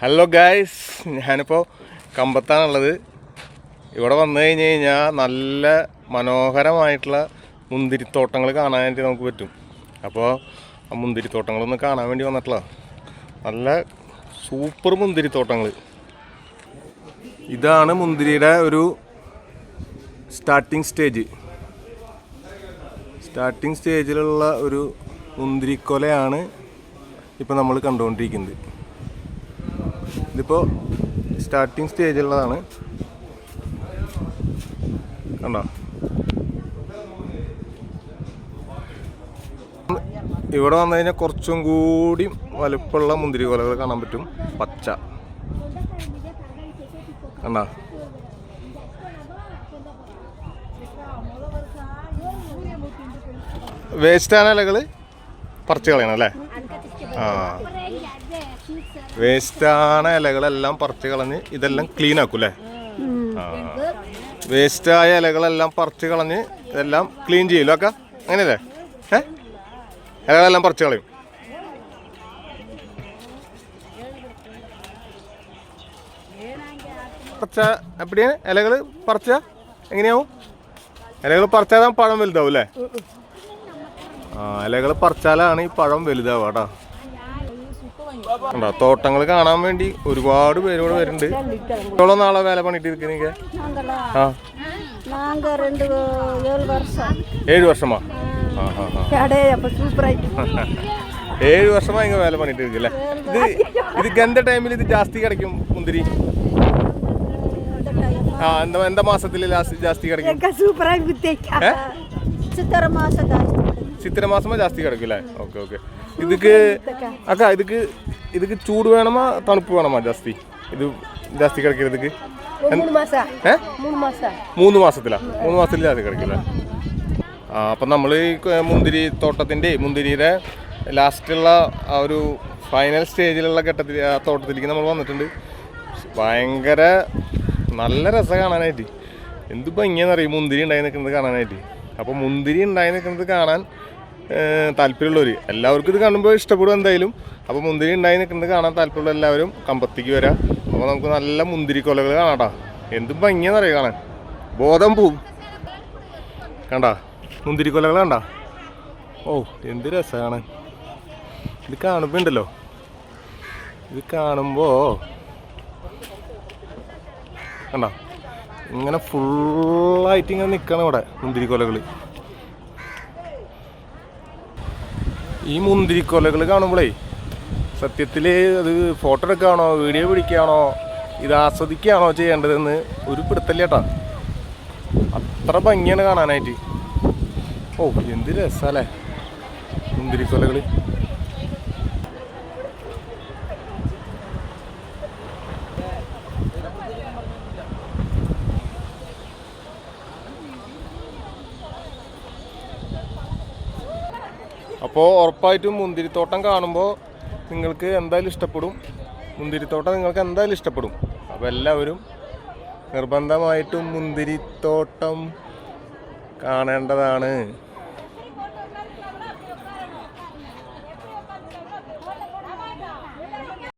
Hello guys, ഞാനിപ്പോൾ കമ്പത്താണുള്ളത്. ഇവിടെ വന്നു കഴിഞ്ഞ് കഴിഞ്ഞാൽ നല്ല മനോഹരമായിട്ടുള്ള മുന്തിരിത്തോട്ടങ്ങൾ കാണാനായിട്ട് നമുക്ക് പറ്റും. അപ്പോൾ ആ മുന്തിരിത്തോട്ടങ്ങളൊന്ന് കാണാൻ വേണ്ടി വന്നിട്ടുള്ള നല്ല സൂപ്പർ മുന്തിരിത്തോട്ടങ്ങൾ. ഇതാണ് മുന്തിരിയുടെ ഒരു സ്റ്റാർട്ടിങ് സ്റ്റേജിലുള്ള ഒരു മുന്തിരിക്കൊലയാണ് ഇപ്പോൾ നമ്മൾ കണ്ടുകൊണ്ടിരിക്കുന്നത്. ഇതിപ്പോൾ സ്റ്റാർട്ടിങ് സ്റ്റേജിലുള്ളതാണ്. കണ്ടോ, ഇവിടെ വന്നു കഴിഞ്ഞാൽ കുറച്ചും കൂടി വലുപ്പമുള്ള മുന്തിരി കൊലകൾ കാണാൻ പറ്റും. പച്ച കണ്ടോ, വേസ്റ്റാണ് ഇലകൾ പറിച്ച് കളയണം അല്ലേ? വേസ്റ്റാണ് ഇലകളെല്ലാം പറിച്ച് കളഞ്ഞ് ഇതെല്ലാം ക്ലീൻ ആക്കും അല്ലേ? വേസ്റ്റായ ഇലകളെല്ലാം പറിച്ച് കളഞ്ഞ് ഇതെല്ലാം ക്ലീൻ ചെയ്യല്ലോ ഒക്കെ അങ്ങനെയല്ലേ? ഇലകളെല്ലാം പറിച്ച് കളയും. പറിച്ച എപ്പടിയാണ് ഇലകൾ പറിച്ച എങ്ങനെയാവും? ഇലകൾ പറിച്ചാൽ പഴം വലുതാവും അല്ലേ? ഇലകൾ പറിച്ചാലാണ് ഈ പഴം വലുതാവുക കേട്ടോ. തോട്ടങ്ങൾ കാണാൻ വേണ്ടി ഒരുപാട് പേര് ഇവിടെ വരുന്നുണ്ട്. എவ்வளோ നാളെ വേല പണിട്ട് ഇരിക്കുന്നീങ്ക? 7 വർഷമാ? 7 വർഷമാ ഇങ്ങ വേല പണിട്ട് ഇരിക്കല്ലേ? ഇത് ഗന്ത ടൈമിൽ ഇത് ജാസ്തി കിടക്കും മുന്തിരി? എന്താ മാസത്തില് ജാസ്തി കിടക്കും? ചിത്തിര മാസമാ ജാസ്തി കിടക്കും അല്ലേ? Okay okay. ಇದಕ್ಕೆ ಚೂಡು വേണമാ തണുപ്പ് വേണമാ ജാസ്തി? ഇത് ജാസ്തി കിടക്കുന്നതിക്ക് 3 മാസത്തിലാ? 3 മാസത്തിൽ ജാസ്തി കിടക്കില്ല. അപ്പം നമ്മൾ ഈ മുന്തിരിയുടെ ലാസ്റ്റുള്ള ആ ഒരു ഫൈനൽ സ്റ്റേജിലുള്ള ഘട്ടത്തിൽ ആ തോട്ടത്തിലേക്ക് നമ്മൾ വന്നിട്ടുണ്ട്. ഭയങ്കര നല്ല രസം കാണാനായിട്ട്. എന്തിപ്പോൾ ഇങ്ങനെയെന്നറിയും മുന്തിരി ഉണ്ടായി നിൽക്കുന്നത് കാണാനായിട്ട്. അപ്പോൾ മുന്തിരി ഉണ്ടായി നിൽക്കുന്നത് കാണാൻ താല്പര്യമുള്ളവർ, എല്ലാവർക്കും ഇത് കാണുമ്പോൾ ഇഷ്ടപ്പെടും എന്തായാലും. അപ്പോൾ മുന്തിരി ഉണ്ടായി നിൽക്കുന്നത് കാണാൻ താല്പര്യമുള്ള എല്ലാവരും കമ്പത്തേക്ക് വരാം. അപ്പോൾ നമുക്ക് നല്ല മുന്തിരി കൊലകൾ കാണാട്ടാ. എന്തും ഭംഗിയാണെന്നറിയാം കാണാൻ, ബോധം പോവും. കണ്ടാ മുന്തിരി കൊലകൾ കണ്ടാ? ഓ എന്ത് രസമാണ് കാണാൻ. ഇത് കാണുമ്പോൾ ഉണ്ടല്ലോ, ഇത് കാണുമ്പോൾ കണ്ടാ ഇങ്ങനെ ഫുള്ളായിട്ട് ഇങ്ങനെ നിൽക്കണം ഇവിടെ മുന്തിരി കൊലകൾ. ഈ മുന്തിരിക്കൊലകൾ കാണുമ്പോഴേ സത്യത്തിൽ അത് ഫോട്ടോ എടുക്കുകയാണോ വീഡിയോ പിടിക്കുകയാണോ ഇത് ആസ്വദിക്കുകയാണോ ചെയ്യേണ്ടതെന്ന് ഒരു പിടുത്തല്ല കേട്ടോ. അത്ര ഭംഗിയാണ് കാണാനായിട്ട്. ഓ എന്ത് രസമല്ലേ മുന്തിരിക്കൊലകൾ. അപ്പോൾ ഉറപ്പായിട്ടും മുന്തിരിത്തോട്ടം കാണുമ്പോൾ നിങ്ങൾക്ക് എന്തായാലും ഇഷ്ടപ്പെടും. മുന്തിരിത്തോട്ടം നിങ്ങൾക്ക് എന്തായാലും ഇഷ്ടപ്പെടും. അപ്പോൾ എല്ലാവരും നിർബന്ധമായിട്ടും മുന്തിരിത്തോട്ടം കാണേണ്ടതാണ്.